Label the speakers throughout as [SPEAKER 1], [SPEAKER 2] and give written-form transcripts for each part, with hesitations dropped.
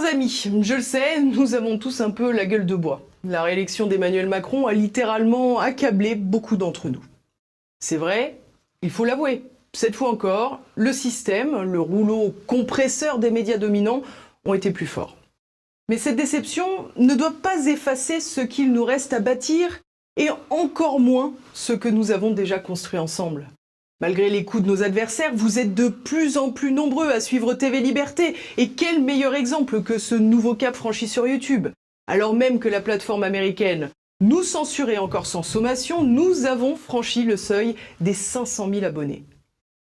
[SPEAKER 1] Chers amis, je le sais, nous avons tous un peu la gueule de bois. La réélection d'Emmanuel Macron a littéralement accablé beaucoup d'entre nous. C'est vrai, il faut l'avouer. Cette fois encore, le système, le rouleau compresseur des médias dominants ont été plus forts. Mais cette déception ne doit pas effacer ce qu'il nous reste à bâtir et encore moins ce que nous avons déjà construit ensemble. Malgré les coups de nos adversaires, vous êtes de plus en plus nombreux à suivre TV Liberté. Et quel meilleur exemple que ce nouveau cap franchi sur YouTube. Alors même que la plateforme américaine nous censurait encore sans sommation, nous avons franchi le seuil des 500 000 abonnés.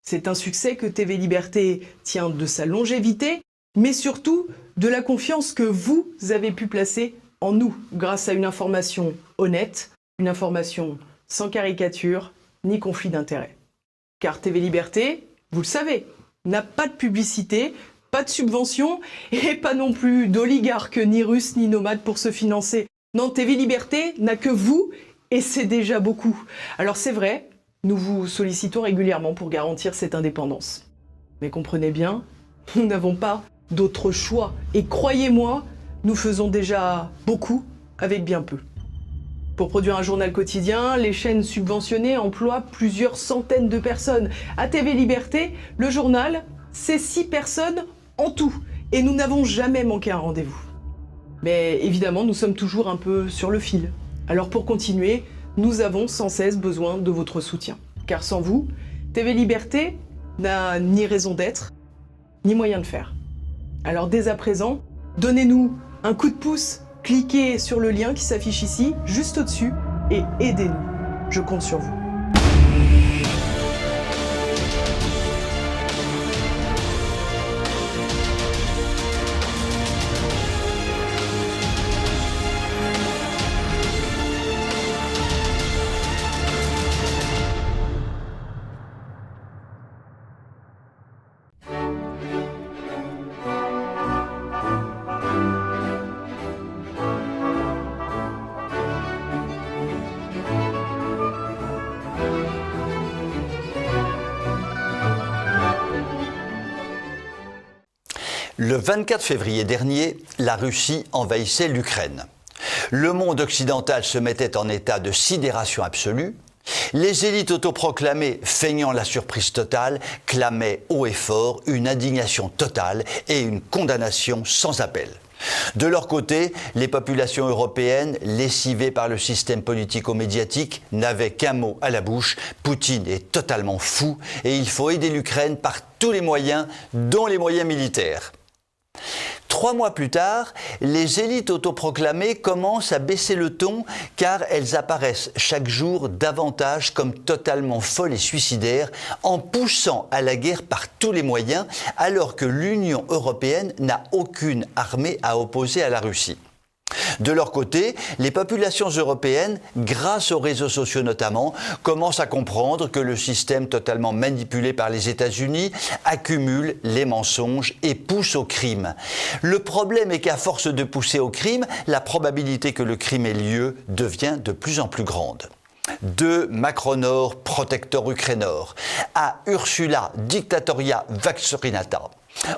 [SPEAKER 1] C'est un succès que TV Liberté tient de sa longévité, mais surtout de la confiance que vous avez pu placer en nous, grâce à une information honnête, une information sans caricature ni conflit d'intérêts. Car TV Liberté, vous le savez, n'a pas de publicité, pas de subvention et pas non plus d'oligarques ni russes ni nomades pour se financer. Non, TV Liberté n'a que vous et c'est déjà beaucoup. Alors c'est vrai, nous vous sollicitons régulièrement pour garantir cette indépendance. Mais comprenez bien, nous n'avons pas d'autre choix. Et croyez-moi, nous faisons déjà beaucoup avec bien peu. Pour produire un journal quotidien, les chaînes subventionnées emploient plusieurs centaines de personnes. À TV Liberté, le journal, c'est 6 personnes en tout. Et nous n'avons jamais manqué un rendez-vous. Mais évidemment, nous sommes toujours un peu sur le fil. Alors pour continuer, nous avons sans cesse besoin de votre soutien. Car sans vous, TV Liberté n'a ni raison d'être, ni moyen de faire. Alors dès à présent, donnez-nous un coup de pouce. Cliquez sur le lien qui s'affiche ici, juste au-dessus, et aidez-nous. Je compte sur vous.
[SPEAKER 2] Le 24 février dernier, la Russie envahissait l'Ukraine. Le monde occidental se mettait en état de sidération absolue. Les élites autoproclamées, feignant la surprise totale, clamaient haut et fort une indignation totale et une condamnation sans appel. De leur côté, les populations européennes, lessivées par le système politico-médiatique, n'avaient qu'un mot à la bouche: Poutine est totalement fou et il faut aider l'Ukraine par tous les moyens, dont les moyens militaires. 3 mois plus tard, les élites autoproclamées commencent à baisser le ton car elles apparaissent chaque jour davantage comme totalement folles et suicidaires en poussant à la guerre par tous les moyens alors que l'Union européenne n'a aucune armée à opposer à la Russie. De leur côté, les populations européennes, grâce aux réseaux sociaux notamment, commencent à comprendre que le système totalement manipulé par les États-Unis accumule les mensonges et pousse au crime. Le problème est qu'à force de pousser au crime, la probabilité que le crime ait lieu devient de plus en plus grande. De Macronor, protector Ukrainor, à Ursula, dictatoria vaxerinata.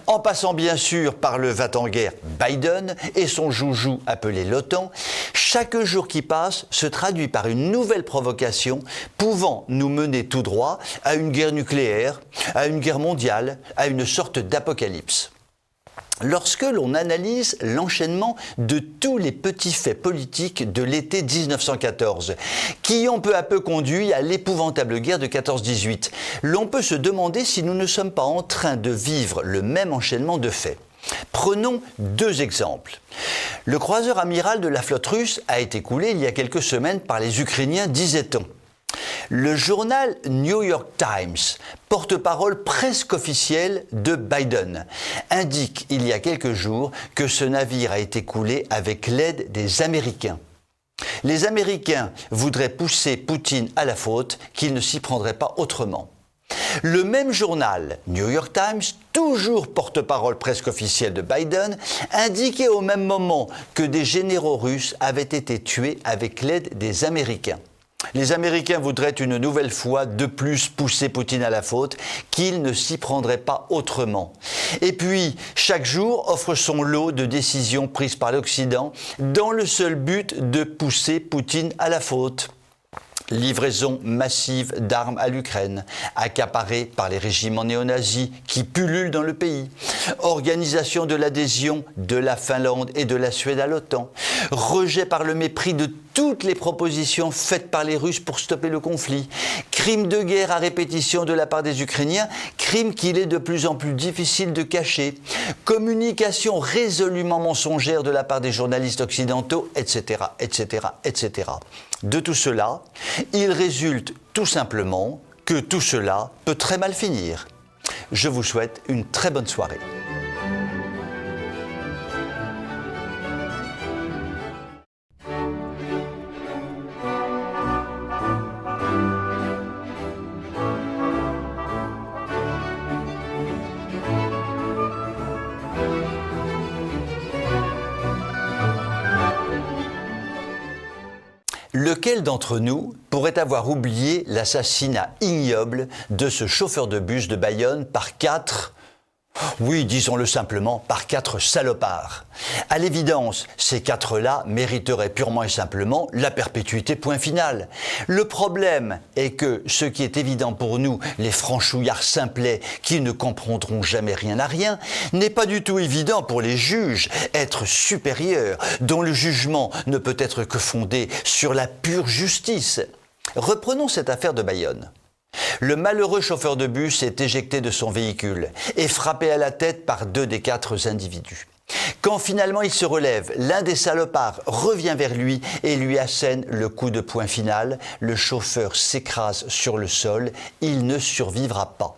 [SPEAKER 2] En passant bien sûr par le va-t-en-guerre Biden et son joujou appelé l'OTAN, chaque jour qui passe se traduit par une nouvelle provocation pouvant nous mener tout droit à une guerre nucléaire, à une guerre mondiale, à une sorte d'apocalypse. Lorsque l'on analyse l'enchaînement de tous les petits faits politiques de l'été 1914, qui ont peu à peu conduit à l'épouvantable guerre de 14-18, l'on peut se demander si nous ne sommes pas en train de vivre le même enchaînement de faits. Prenons 2 exemples. Le croiseur amiral de la flotte russe a été coulé il y a quelques semaines par les Ukrainiens, disait-on. Le journal New York Times, porte-parole presque officiel de Biden, indique il y a quelques jours que ce navire a été coulé avec l'aide des Américains. Les Américains voudraient pousser Poutine à la faute, qu'il ne s'y prendrait pas autrement. Le même journal, New York Times, toujours porte-parole presque officiel de Biden, indiquait au même moment que des généraux russes avaient été tués avec l'aide des Américains. Les Américains voudraient une nouvelle fois de plus pousser Poutine à la faute, qu'il ne s'y prendrait pas autrement. Et puis, chaque jour offre son lot de décisions prises par l'Occident dans le seul but de pousser Poutine à la faute. Livraison massive d'armes à l'Ukraine, accaparée par les régiments néo-nazis qui pullulent dans le pays. Organisation de l'adhésion de la Finlande et de la Suède à l'OTAN. Rejet par le mépris de toutes les propositions faites par les Russes pour stopper le conflit. Crimes de guerre à répétition de la part des Ukrainiens, crimes qu'il est de plus en plus difficile de cacher. Communication résolument mensongère de la part des journalistes occidentaux, etc., etc., etc. De tout cela, il résulte tout simplement que tout cela peut très mal finir. Je vous souhaite une très bonne soirée. Lequel d'entre nous pourrait avoir oublié l'assassinat ignoble de ce chauffeur de bus de Bayonne par 4, oui, disons-le simplement, par 4 salopards. À l'évidence, ces 4-là mériteraient purement et simplement la perpétuité, point final. Le problème est que ce qui est évident pour nous, les franchouillards simplets qui ne comprendront jamais rien à rien, n'est pas du tout évident pour les juges, êtres supérieurs, dont le jugement ne peut être que fondé sur la pure justice. Reprenons cette affaire de Bayonne. Le malheureux chauffeur de bus est éjecté de son véhicule et frappé à la tête par 2 des 4 individus. Quand finalement il se relève, l'un des salopards revient vers lui et lui assène le coup de poing final. Le chauffeur s'écrase sur le sol, il ne survivra pas.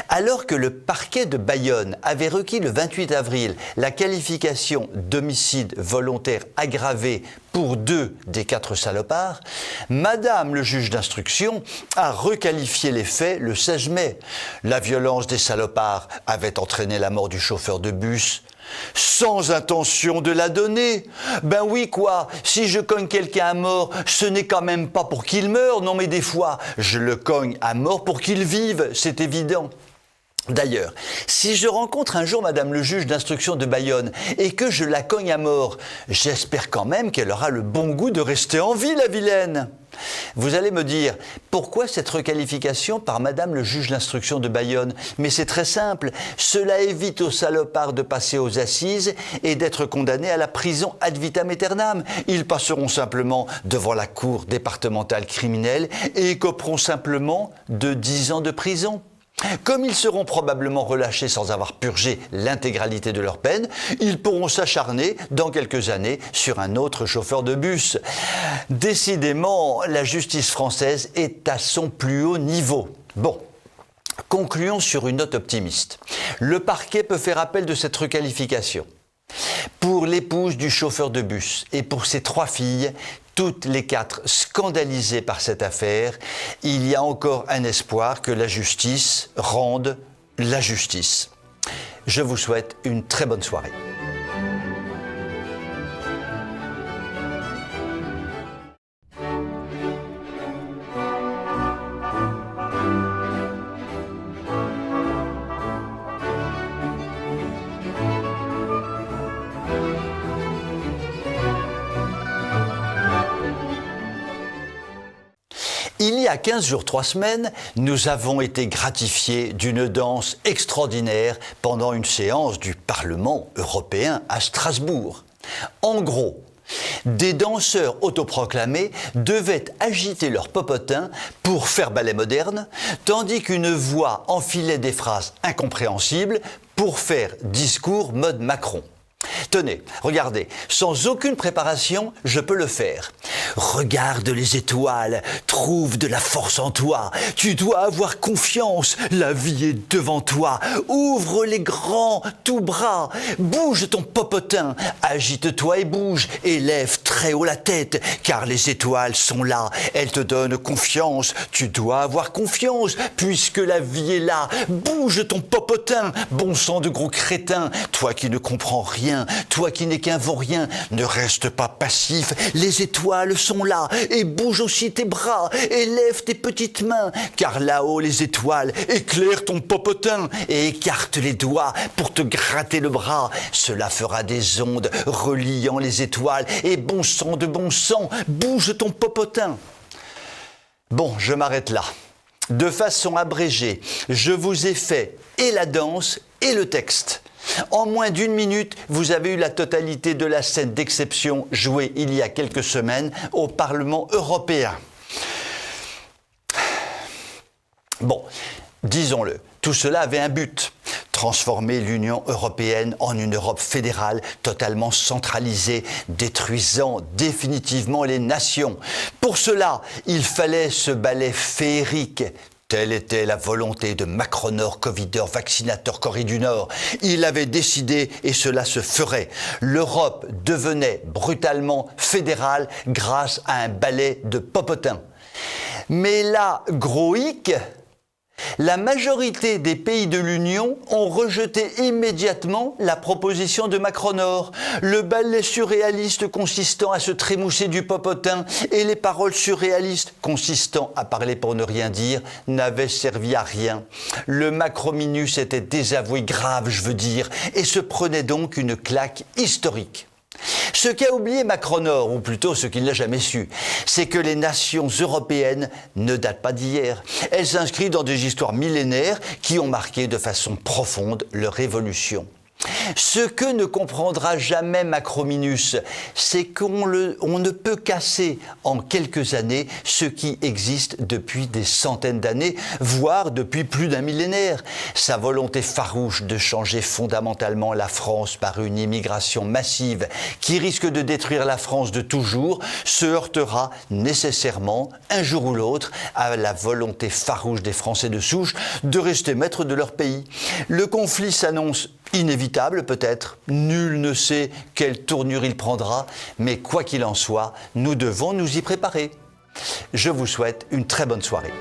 [SPEAKER 2] Alors que le parquet de Bayonne avait requis le 28 avril la qualification d'homicide volontaire aggravé pour 2 des 4 salopards, Madame le juge d'instruction a requalifié les faits le 16 mai. La violence des salopards avait entraîné la mort du chauffeur de bus. Sans intention de la donner. Ben oui quoi, si je cogne quelqu'un à mort, ce n'est quand même pas pour qu'il meure, non mais des fois, je le cogne à mort pour qu'il vive, c'est évident. D'ailleurs, si je rencontre un jour Madame le juge d'instruction de Bayonne et que je la cogne à mort, j'espère quand même qu'elle aura le bon goût de rester en vie, la vilaine. Vous allez me dire, pourquoi cette requalification par Madame le juge d'instruction de Bayonne? Mais c'est très simple, cela évite aux salopards de passer aux assises et d'être condamnés à la prison ad vitam aeternam. Ils passeront simplement devant la cour départementale criminelle et écoperont simplement de 10 ans de prison. Comme ils seront probablement relâchés sans avoir purgé l'intégralité de leur peine, ils pourront s'acharner dans quelques années sur un autre chauffeur de bus. Décidément, la justice française est à son plus haut niveau. Bon, concluons sur une note optimiste. Le parquet peut faire appel de cette requalification. Pour l'épouse du chauffeur de bus et pour ses 3 filles, toutes les 4 scandalisées par cette affaire, il y a encore un espoir que la justice rende la justice. Je vous souhaite une très bonne soirée. Il y a 15 jours, 3 semaines, nous avons été gratifiés d'une danse extraordinaire pendant une séance du Parlement européen à Strasbourg. En gros, des danseurs autoproclamés devaient agiter leur popotin pour faire ballet moderne, tandis qu'une voix enfilait des phrases incompréhensibles pour faire discours mode Macron. Tenez, regardez, sans aucune préparation, je peux le faire. Regarde les étoiles, trouve de la force en toi. Tu dois avoir confiance, la vie est devant toi. Ouvre les grands, tout bras, bouge ton popotin, agite-toi et bouge, et lève très haut la tête, car les étoiles sont là, elles te donnent confiance. Tu dois avoir confiance, puisque la vie est là. Bouge ton popotin, bon sang de gros crétin, toi qui ne comprends rien. toi qui n'es qu'un vaurien, ne reste pas passif, les étoiles sont là, et bouge aussi tes bras, et lève tes petites mains, car là-haut les étoiles éclairent ton popotin, et écarte les doigts pour te gratter le bras, cela fera des ondes reliant les étoiles, et bon sang de bon sang, bouge ton popotin. Bon, je m'arrête là. De façon abrégée, je vous ai fait et la danse et le texte. En moins d'1 minute, vous avez eu la totalité de la scène d'exception jouée il y a quelques semaines au Parlement européen. Bon, disons-le, tout cela avait un but. Transformer l'Union européenne en une Europe fédérale totalement centralisée, détruisant définitivement les nations. Pour cela, il fallait ce ballet féerique. Telle était la volonté de Macronor, Covidor, Vaccinator, Corée du Nord. Il avait décidé et cela se ferait. L'Europe devenait brutalement fédérale grâce à un ballet de popotin. Mais là, gros hic, la majorité des pays de l'Union ont rejeté immédiatement la proposition de Macronor. Le ballet surréaliste consistant à se trémousser du popotin et les paroles surréalistes consistant à parler pour ne rien dire n'avaient servi à rien. Le macrominus était désavoué grave, je veux dire, et se prenait donc une claque historique. Ce qu'a oublié Macronor, ou plutôt ce qu'il n'a jamais su, c'est que les nations européennes ne datent pas d'hier. Elles s'inscrivent dans des histoires millénaires qui ont marqué de façon profonde leur évolution. Ce que ne comprendra jamais Macrominus, c'est qu'on ne peut casser en quelques années ce qui existe depuis des centaines d'années, voire depuis plus d'un millénaire. Sa volonté farouche de changer fondamentalement la France par une immigration massive qui risque de détruire la France de toujours se heurtera nécessairement, un jour ou l'autre, à la volonté farouche des Français de souche de rester maîtres de leur pays. Le conflit s'annonce inévitable peut-être, nul ne sait quelle tournure il prendra, mais quoi qu'il en soit, nous devons nous y préparer. Je vous souhaite une très bonne soirée.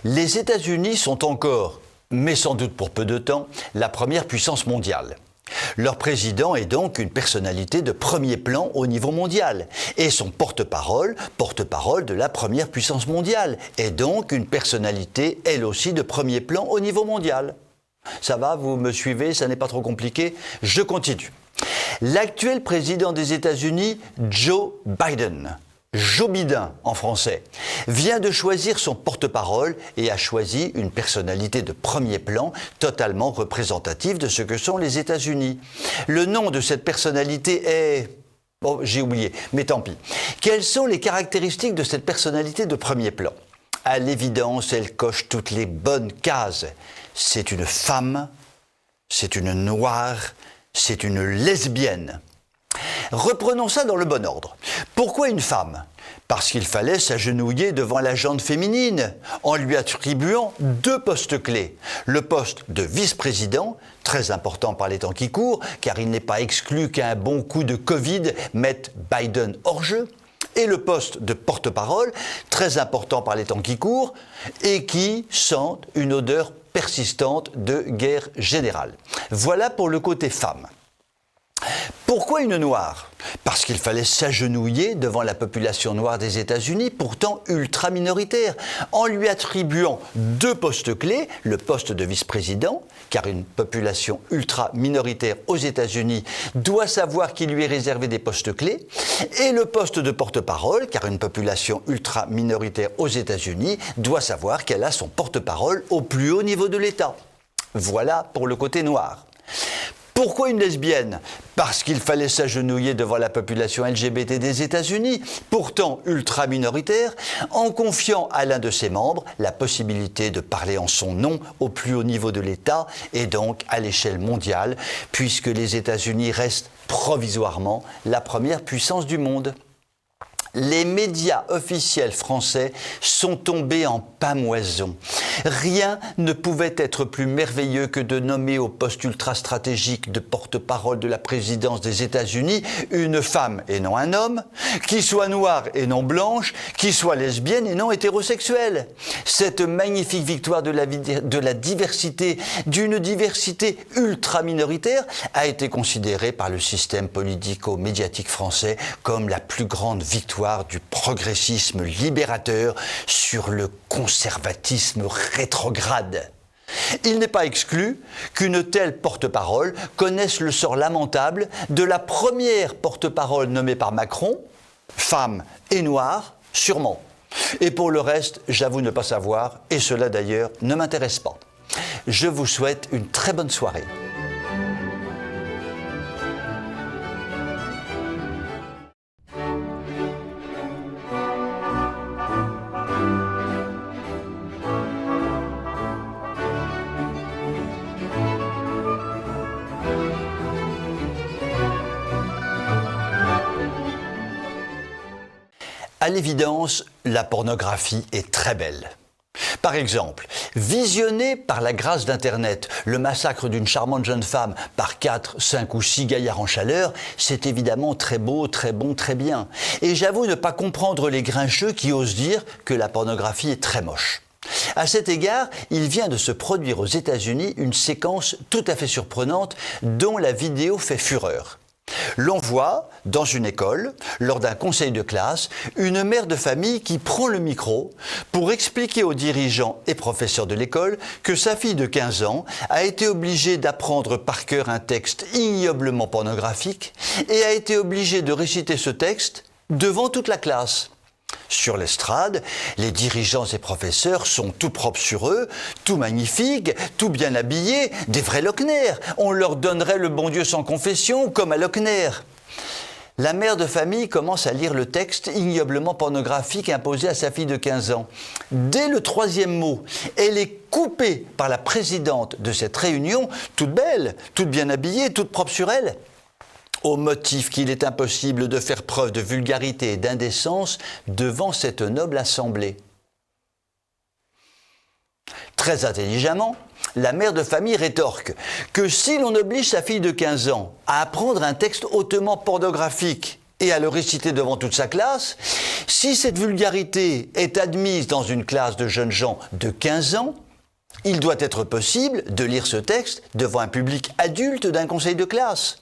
[SPEAKER 2] Les États-Unis sont encore, mais sans doute pour peu de temps, la première puissance mondiale. Leur président est donc une personnalité de premier plan au niveau mondial et son porte-parole de la première puissance mondiale, est donc une personnalité elle aussi de premier plan au niveau mondial. Ça va, vous me suivez, ça n'est pas trop compliqué? Je continue. L'actuel président des États-Unis, Joe Biden, Joe Biden en français, vient de choisir son porte-parole et a choisi une personnalité de premier plan totalement représentative de ce que sont les États-Unis. Le nom de cette personnalité est... Oh, j'ai oublié, mais tant pis. Quelles sont les caractéristiques de cette personnalité de premier plan? À l'évidence, elle coche toutes les bonnes cases. C'est une femme, c'est une noire, c'est une lesbienne. Reprenons ça dans le bon ordre. Pourquoi une femme? Parce qu'il fallait s'agenouiller devant la gente féminine, en lui attribuant 2 postes clés. Le poste de vice-président, très important par les temps qui courent, car il n'est pas exclu qu'un bon coup de Covid mette Biden hors jeu, et le poste de porte-parole, très important par les temps qui courent, et qui sent une odeur persistante de guerre générale. Voilà pour le côté femme. Pourquoi une noire? Parce qu'il fallait s'agenouiller devant la population noire des États-Unis, pourtant ultra minoritaire, en lui attribuant 2 postes clés, le poste de vice-président, car une population ultra minoritaire aux États-Unis doit savoir qu'il lui est réservé des postes clés, et le poste de porte-parole, car une population ultra minoritaire aux États-Unis doit savoir qu'elle a son porte-parole au plus haut niveau de l'État. Voilà pour le côté noir. Pourquoi une lesbienne? Parce qu'il fallait s'agenouiller devant la population LGBT des États-Unis, pourtant ultra minoritaire, en confiant à l'un de ses membres la possibilité de parler en son nom au plus haut niveau de l'État et donc à l'échelle mondiale, puisque les États-Unis restent provisoirement la première puissance du monde. Les médias officiels français sont tombés en pâmoison. Rien ne pouvait être plus merveilleux que de nommer au poste ultra-stratégique de porte-parole de la présidence des États-Unis une femme et non un homme, qui soit noire et non blanche, qui soit lesbienne et non hétérosexuelle. Cette magnifique victoire de la diversité, d'une diversité ultra-minoritaire, a été considérée par le système politico-médiatique français comme la plus grande victoire du progressisme libérateur sur le conservatisme rétrograde. Il n'est pas exclu qu'une telle porte-parole connaisse le sort lamentable de la première porte-parole nommée par Macron, femme et noire, sûrement. Et pour le reste, j'avoue ne pas savoir, et cela d'ailleurs ne m'intéresse pas. Je vous souhaite une très bonne soirée. À l'évidence, la pornographie est très belle. Par exemple, visionner par la grâce d'Internet le massacre d'une charmante jeune femme par 4, 5 ou 6 gaillards en chaleur, c'est évidemment très beau, très bon, très bien. Et j'avoue ne pas comprendre les grincheux qui osent dire que la pornographie est très moche. À cet égard, il vient de se produire aux États-Unis une séquence tout à fait surprenante dont la vidéo fait fureur. L'on voit, dans une école, lors d'un conseil de classe, une mère de famille qui prend le micro pour expliquer aux dirigeants et professeurs de l'école que sa fille de 15 ans a été obligée d'apprendre par cœur un texte ignoblement pornographique et a été obligée de réciter ce texte devant toute la classe. Sur l'estrade, les dirigeants et professeurs sont tout propres sur eux, tout magnifiques, tout bien habillés, des vrais Lochner. On leur donnerait le bon Dieu sans confession, comme à Lochner. La mère de famille commence à lire le texte ignoblement pornographique imposé à sa fille de 15 ans. Dès le 3e mot, elle est coupée par la présidente de cette réunion, toute belle, toute bien habillée, toute propre sur elle, au motif qu'il est impossible de faire preuve de vulgarité et d'indécence devant cette noble assemblée. Très intelligemment, la mère de famille rétorque que si l'on oblige sa fille de 15 ans à apprendre un texte hautement pornographique et à le réciter devant toute sa classe, si cette vulgarité est admise dans une classe de jeunes gens de 15 ans, il doit être possible de lire ce texte devant un public adulte d'un conseil de classe.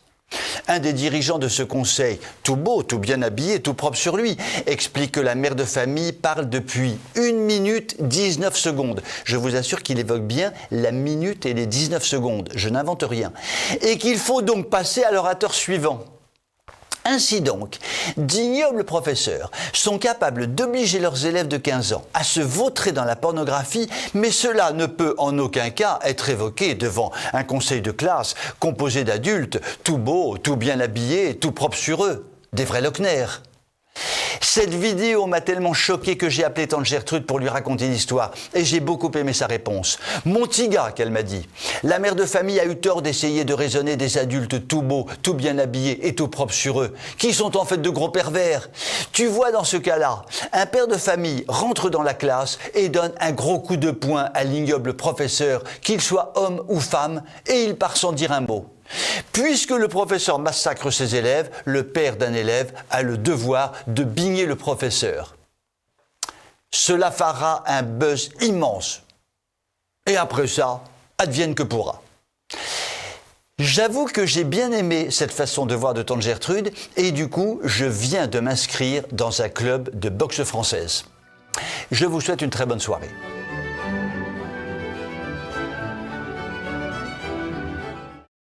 [SPEAKER 2] Un des dirigeants de ce conseil, tout beau, tout bien habillé, tout propre sur lui, explique que la mère de famille parle depuis 1 minute 19 secondes. Je vous assure qu'il évoque bien la minute et les 19 secondes. Je n'invente rien. Et qu'il faut donc passer à l'orateur suivant. Ainsi donc, d'ignobles professeurs sont capables d'obliger leurs élèves de 15 ans à se vautrer dans la pornographie, mais cela ne peut en aucun cas être évoqué devant un conseil de classe composé d'adultes, tout beaux, tout bien habillés, tout propres sur eux, des vrais Lochner. Cette vidéo m'a tellement choqué que j'ai appelé tante Gertrude pour lui raconter l'histoire et j'ai beaucoup aimé sa réponse. Mon petit gars, qu'elle m'a dit. La mère de famille a eu tort d'essayer de raisonner des adultes tout beaux, tout bien habillés et tout propres sur eux, qui sont en fait de gros pervers. Tu vois dans ce cas-là, un père de famille rentre dans la classe et donne un gros coup de poing à l'ignoble professeur, qu'il soit homme ou femme, et il part sans dire un mot. Puisque le professeur massacre ses élèves, le père d'un élève a le devoir de bigner le professeur. Cela fera un buzz immense. Et après ça, advienne que pourra. J'avoue que j'ai bien aimé cette façon de voir de tante Gertrude et du coup, je viens de m'inscrire dans un club de boxe française. Je vous souhaite une très bonne soirée.